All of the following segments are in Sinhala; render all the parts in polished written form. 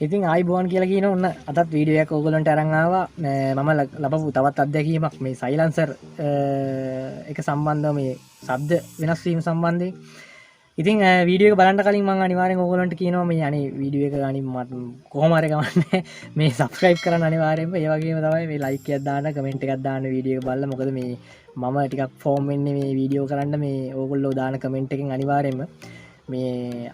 ඉතින් ආයිබෝන් කියලා කියන ඔන්න අදත් වීඩියෝ එකක් ඕගොල්ලන්ට අරන් ආවා. මම ලබපු තවත් අත්දැකීමක් මේ සයිලන්සර් එක සම්බන්ධව මේ ශබ්ද වෙනස් වීම සම්බන්ධයෙන්. ඉතින් වීඩියෝ එක බලන්න කලින් මම අනිවාර්යෙන් ඕගොල්ලන්ට කියනවා මේ අනේ වීඩියෝ එක අනිත් කොහොම හරි ගමන්නේ මේ subscribe කරන්න අනිවාර්යෙන්ම. ඒ වගේම තමයි මේ like එකක් දාන්න, comment එකක් දාන්න වීඩියෝ එක බලලා. මොකද මේ මම ටිකක් ෆෝම් වෙන්නේ මේ වීඩියෝ කරන්න මේ ඕගොල්ලෝ දාන comment එකෙන් අනිවාර්යෙන්ම. මේ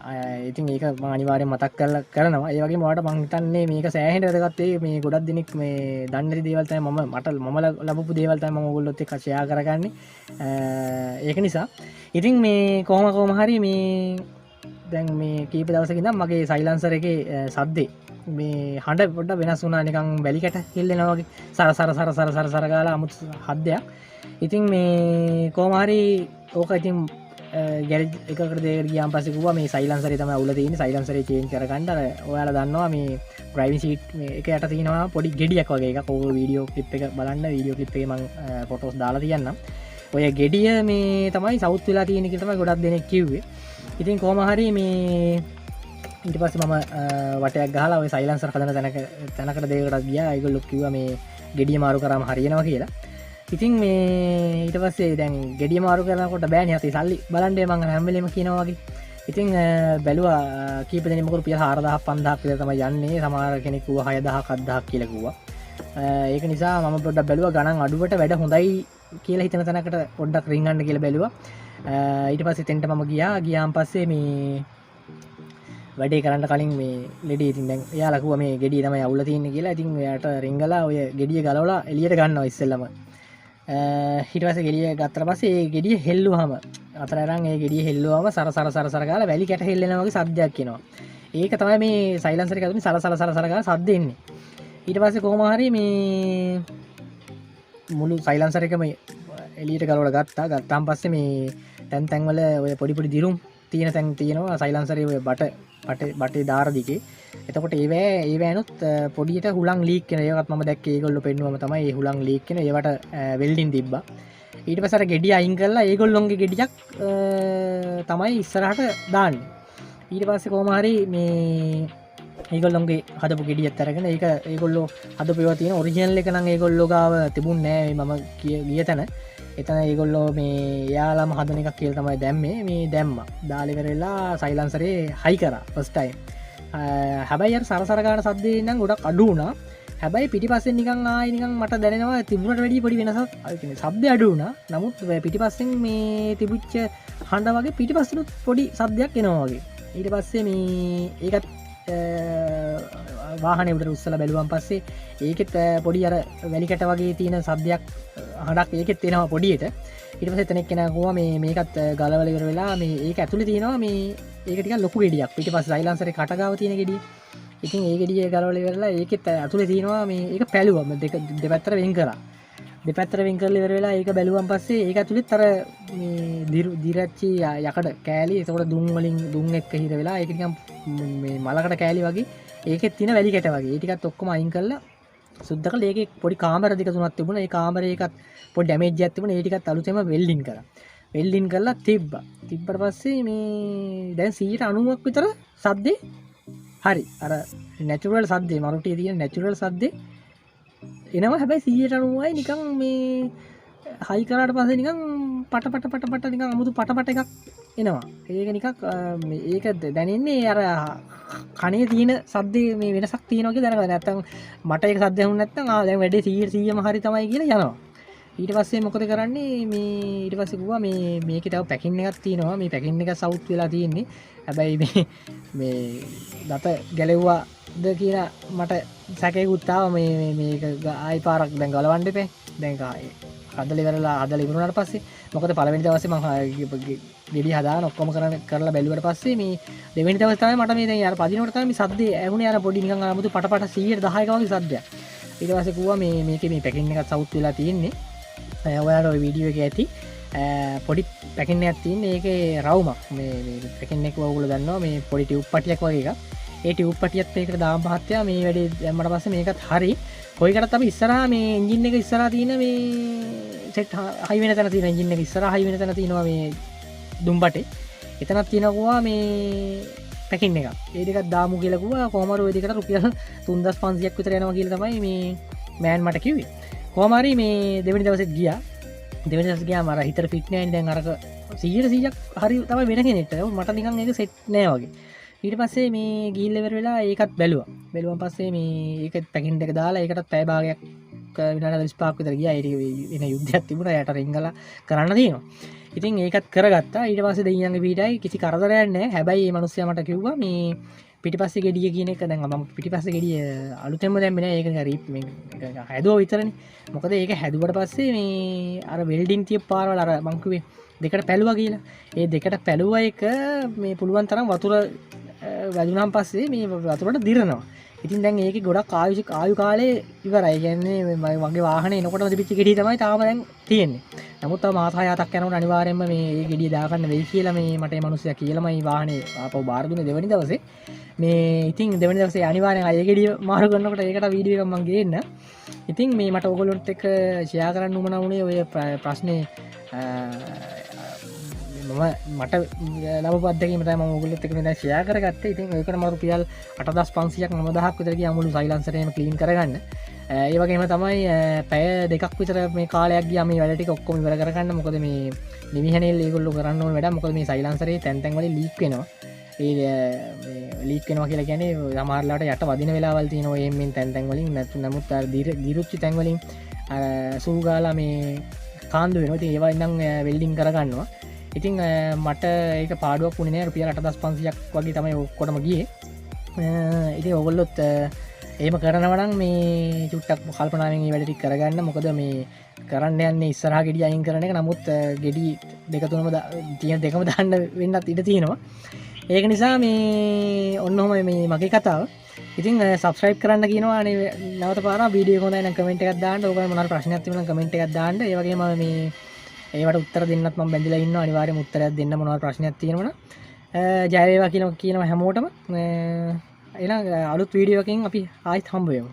ඉතින් ඒක මම අනිවාර්යෙන් මතක් කරනවා. ඒ වගේම ඔයාලට මම හිතන්නේ මේක සෑහෙන වැදගත් වෙයි. මේ ගොඩක් දෙනෙක් මේ දන්නේ නැති දේවල් තමයි මම ලැබපු දේවල් තමයි මම ඕගොල්ලොත් එක්ක ෂෙයා කරගන්නේ. ඒක නිසා ඉතින් මේ කොහොම හරි මේ දැන් මේ කීප දවසකින් ඉඳන් මගේ සයිලන්සර් එකේ සද්දේ මේ හඬ පොඩ්ඩක් වෙනස් වුණා. නිකන් වැලි කැට හෙල්ලෙනවා වගේ සර ගාලා අමුතු හද්දයක්. ඉතින් මේ කොහොම හරි ඕක ඉතින් ගැරේජ් එකකට දෙකට ගියාන් පස්සේ කිව්වා මේ සයිලන්සරේ තමයි අවුල තියෙන්නේ. සයිලන්සරේ චේන්ජ් කරගන්න. අර ඔයාලා දන්නවා මේ ඩ්‍රයිවිං සීට් මේ එක යට තියෙනවා පොඩි ගෙඩියක් වගේ එකක්. ඕක වීඩියෝ ක්ලිප් එක බලන්න. වීඩියෝ ක්ලිප් එකේ මම ෆොටෝස් දාලා තියන්නම්. ඔය ගෙඩිය මේ තමයි සවුත් වෙලා තියෙන කියලා තමයි ගොඩක් දෙනෙක් කිව්වේ. ඉතින් කොහොම හරි මේ ඊට පස්සේ මම වටයක් ගහලා ඔය සයිලන්සර් හදන තැනකට දෙයකට ගියා. ඒගොල්ලෝ කිව්වා මේ ගෙඩිය මාරු කරාම හරියනවා කියලා. ඉතින් මේ ඊට පස්සේ දැන් ගෙඩිය මාරු කරනකොට බෑනේ අතේ සල්ලි බලන්නේ මම හැම වෙලෙම කියනවා වගේ. ඉතින් බැලුවා කීප දෙනෙක් මොකද රුපියල් 4000 5000 විතර තමයි යන්නේ. සමහර කෙනෙක් කිව්වා 6000 7000 කියලා කිව්වා. ඒක නිසා මම පොඩ්ඩක් බැලුවා ගණන් අඩුවට වැඩ හොඳයි කියලා හිතන තැනකට පොඩ්ඩක් රින්ගන්න කියලා බැලුවා. ඊට පස්සේ තෙන්ට මම ගියාන් පස්සේ මේ වැඩේ කරන්න කලින් මේ ලෙඩේ ඉතින් දැන් එයාලා කිව්වා මේ ගෙඩිය තමයි අවුල තියෙන්නේ කියලා. ඉතින් එයාට රින්ගලා ඔය ගෙඩිය ගලවලා එළියට ගන්නවා ඉස්සෙල්ලම. ඊට පස්සේ ගෙඩිය ගත්තට පස්සේ ඒ ගෙඩිය හෙල්ලුවාම අතර අරන් ඒ ගෙඩිය හෙල්ලුවාම සර ගාලා වැලි කැට හෙල්ලෙනා වගේ සද්දයක් එනවා. ඒක තමයි මේ සයිලන්සර් එක ඇතුලේ සර ගාලා සද්ද එන්නේ. ඊට පස්සේ කොහොම හරි මේ මුළු සයිලන්සර් එකම එළියට ගලවලා ගත්තාන් පස්සේ මේ තැන් වල ඔය පොඩි දිරුම් තියෙන තැන් තියෙනවා සයිලන්සරේ ඔය බටේ දාර දිගේ. එතකොට ඒවැනුත් පොඩියට හුලං ලීක් වෙන ඒවත් මම දැක්කේ. ඒගොල්ලෝ පෙන්නුවම තමයි ඒ හුලං ලීක් වෙන ඒවට වෙල්ඩින් තිබ්බා. ඊට පස්සේ අර ගෙඩිය අයින් කරලා ඒගොල්ලොන්ගේ ගෙඩියක් තමයි ඉස්සරහට දාන්නේ. ඊට පස්සේ කොහොම හරි මේ ඒගොල්ලොන්ගේ හදපු ගෙඩියත් අරගෙන ඒක ඒගොල්ලෝ හදපු ඒවා තියෙන ඔරිජිනල් එක නම් ඒගොල්ලෝ ගාව තිබුණේ නෑ. මම ගිය තැන එතන ඒගොල්ලෝ මේ යාලම හදන එකක් කියලා තමයි දැම්මේ. මේ දැම්මා. දාලා ඉවරලා සයිලන්සරේ හයි කරා ෆස්ට් ටයිම්. හැබැයි අර සර ගාන සද්දේ නම් ගොඩක් අඩු වුණා. හැබැයි පිටිපස්සෙන් නිකන් ආයි නිකන් මට දැනෙනවා තිබුණට වැඩිය පොඩි වෙනසක්. ඒ කියන්නේ ශබ්දය අඩු වුණා. නමුත් පිටිපස්සෙන් මේ තිබුච්ච හඬ වගේ පිටිපස්සෙනුත් පොඩි ශබ්දයක් එනවා වගේ. ඊට පස්සේ මේ ඒකත් වාහනේ උඩට උස්සලා බැලුවාන් පස්සේ ඒකෙත් පොඩි අර වැලි කැට වගේ තියෙන ශබ්දයක් හඬක් ඒකෙත් එනවා පොඩියට. ඊට පස්සේ එතනෙක් කෙනා කිව්වා මේකත් ගලවලා ඉවර වෙලා මේ ඒක ඇතුලේ තියෙනවා මේ ඒක ටිකක් ලොකු ගෙඩියක්. පිටිපස්සේ සයිලන්සරේ කට ගාව තියෙන ගෙඩිය. ඉතින් ඒ ගෙඩිය ගලවලා ඉවරලා ඒකෙත් ඇතුලේ තියෙනවා මේ ඒක පැලුවා. දෙපැත්තට වෙන් කරා. දෙපැත්තට වෙන් කරලා ඉවර වෙලා ඒක බැලුවාන් පස්සේ ඒක ඇතුලෙත් අර මේ දිරච්චි යකඩ කෑලි. ඒකට දුම් එක්ක හිර වෙලා ඒක නිකන් මේ මලකට කෑලි වගේ ඒකෙත් තියෙන වැලි කැට වගේ. ඒ ටිකත් ඔක්කොම අයින් කරලා සුද්ධ කළා. ඒකේ පොඩි කාමර දෙක තුනක් තිබුණා. ඒ කාමරේ එකත් පොඩි ඩැමේජ් එකක් තිබුණා. ඒ ටිකත් අලුතෙන්ම වෙල්ඩින් කරා. වෙල්ඩින් කරලා තිබ්බට පස්සේ මේ දැන් 90%ක් විතර සද්දේ හරි. අර නැචරල් සද්දේ maruti තියෙන නැචරල් සද්දේ එනවා. හැබැයි 90%යි නිකන් මේ හයි කරාට පස්සේ නිකන් පට නිකන් අමුතු පට එකක් එනවා. ඒක නිකන් ඒක දැනෙන්නේ අර කනේ තියෙන සද්දේ මේ වෙනසක් තියෙනවා කියලා දැනගන්න. නැත්තම් මට ඒක සද්ද ඇහුනේ නැත්තම් දැන් වැඩේ 100%ම හරි තමයි කියලා යනවා. ඊට පස්සේ මොකද කරන්නේ මේ ඊට පස්සේ කිව්වා මේකේ තව පැකින් එකක් තියෙනවා. මේ පැකින් එක සවුත් වෙලා තියෙන්නේ. හැබැයි මේ දත ගැලෙව්වාද කියලා මට සැකේකුත් ආවා. මේක ආයි පාරක් දැන් ගලවන්න එපේ. දැන් හදලා ඉවරුණාට පස්සේ මොකද පළවෙනි දවසේ මම ගෙඩිය හදාන ඔක්කොම කරලා බැලුවට පස්සේ මේ දෙවෙනි දවසේ තමයි මට මේ දැන් යාර පදිනකොට තමයි මේ සද්දේ ඇහුනේ. අර පොඩි නිකන් 아무තු පට 110ක වගේ සද්දයක්. ඊට පස්සේ කිව්වා මේකේ මේ පැකින් එකක් සවුත් වෙලා තියෙන්නේ. ඔයාලා ඔය වීඩියෝ එකේ ඇති පොඩි පැකින් එකක් තියෙන්නේ. ඒකේ රවුමක් මේ පැකින් එක ඔයගොල්ලෝ දන්නවා මේ පොඩි ටියුබ් පටියක් වගේ එකක්. ඒ ටියුබ් පටියත් මේකට දාන්න මහත්තයා මේ වැඩේ දැම්මට පස්සේ මේකත් හරි. කොයිකටත් අපි ඉස්සරහා මේ එන්ජින් එක ඉස්සරහා තියෙන මේ සෙට් හයි වෙන තැන තියෙන එන්ජින් එක ඉස්සරහා හයි වෙන තැන තියෙනවා මේ දුම්බටේ. එතනක් තියෙනවා මේ පැකින් එක ඒකත් දාමු කියලකුව කොමර වෙදිකට රුපියල් 3500ක් විතර යනවා කියල තමයි මේ මෑන් මට කිවේ කොමරි මේ දෙවනි දවසත් ගිය දෙවනි දවස ගියා මර හිතට ෆිට් නෑ දැන් අරක 100ක් හරි තමයි වෙන කෙනෙක්ට මට නිකන් ඒක සෙට් නෑ වගේ ඊට පස්සේ මේ ගිහිල්ලා ඉවර වෙලා ඒකත් බැලුවන් පස්සේ මේ ඒක පැකින් එක දාලා ඒකටත් පැය භාගයක් විනාඩි 25ක් විතර ගියා ඒක වෙන යුද්ධයක් තිබුණා යට රින්ගලා කරන්න තියෙනවා ඉතින් ඒකත් කරගත්තා ඊට පස්සේ දෙයියන්ගේ පිටයි කිසි කරදරයක් නැහැ හැබැයි මේ මිනිස්සයා මට කිව්වා මේ පිටිපස්සේ ගෙඩිය කියන එක දැන් මම පිටිපස්සේ ගෙඩිය අලුතෙන්ම දැම්මේ නෑ ඒක රීප් මේ හැදුවා විතරනේ මොකද ඒක හැදුවට පස්සේ මේ අර වෙල්ඩින් තිය පාරවල අර මං කිව්වේ දෙකට පැලුවා කියලා ඒ දෙකට පැලුවා එක මේ පුළුවන් තරම් වතුර වැදුනන් පස්සේ මේ වතුරට දිරනවා ඉතින් දැන් ඒක ගොඩක් ආයු කාලේ ඉවරයි කියන්නේ මගේ වාහනේ එනකොටම තිබිච්ච ගෙඩිය තමයි තාම දැන් තියෙන්නේ නමුත් තව මාස 6-7ක් යනකොට අනිවාර්යයෙන්ම මේ ගෙඩිය දාගන්න වෙයි කියලා මේ මට මේ මිනිස්සයා කියලාමයි වාහනේ ආපහු බාර දුන්නේ දෙවෙනි දවසේ මේ ඉතින් දෙවෙනි දවසේ අනිවාර්යෙන් අය ගෙඩිය මාරු කරනකොට ඒකට වීඩියෝ එකක් මම ගේන්න ඉතින් මේ මට ඔයගොල්ලොත් එක්ක ෂෙයා කරන්න උවමනා වුණේ ඔය ප්‍රශ්නේ මට ලබපු අත්දැකීම තමයි මම ඔයගොල්ලොත් එක්ක මේ ෂෙයා කරගත්තේ ඉතින් ඒකට මම රුපියල් 8500ක් 9000ක් විතර ගියා මුළු සයිලන්සරේම ක්ලීන් කරගන්න ඒ වගේම තමයි පැය දෙකක් විතර මේ කාලයක් ගියා මේ වැඩ ටික ඔක්කොම ඉවර කරගන්න මොකද මේ නිවිහැනෙල් ඒගොල්ලෝ කරන්න ඕන වැඩ මොකද මේ සයිලන්සරේ තැන් තැන් වලින් ලීක් වෙනවා ඒ ලීක් වෙනවා කියලා කියන්නේ සමහරලාට යට වදින වෙලාවල් තියෙනවා එම්ෙන් තැන් තැන් වලින් නමුත් අර දිරුච්ච තැන් වලින් අර සූ ගාලා මේ කාන්දු වෙනවා ඉතින් ඒවා ඉඳන් වෙල්ඩින් කරගන්නවා ඉතින් මට ඒක පාඩුවක් වුණේ නෑ රුපියල් 8500ක් වගේ තමයි ඔක්කොටම ගියේ ඉතින් ඔයගොල්ලොත් එහෙම කරනවා නම් මේ චුට්ටක් කල්පනාවෙන් මේ වැඩ ටික කරගන්න මොකද මේ කරන්න යන්නේ ඉස්සරහා ගෙඩි අයින් කරන එක නමුත් ගෙඩි දෙක තුනම තියෙන දෙකම දාන්න වෙන්නත් ඉඩ තියෙනවා ඒක නිසා මේ ඔන්න ඔහම මේ මගේ කතාව ඉතින් සබස්ක්‍රයිබ් කරන්න කියනවා අනේ නැවත පාරක් වීඩියෝ එක හොඳයි නම් කමෙන්ට් එකක් දාන්න ඕගොල්ලෝ මොනවා ප්‍රශ්නයක් තිබුණා නම් කමෙන්ට් එකක් දාන්න ඒ වගේම මේ ඒවට උත්තර දෙන්නත් මම බැඳලා ඉන්නවා අනිවාර්යයෙන්ම උත්තරයක් දෙන්න මොනවා ප්‍රශ්නයක් තියෙනවනම් ජය වේවා කියනවා හැමෝටම එහෙනම් අලුත් වීඩියෝ එකකින් අපි ආයෙත් හම්බ වෙමු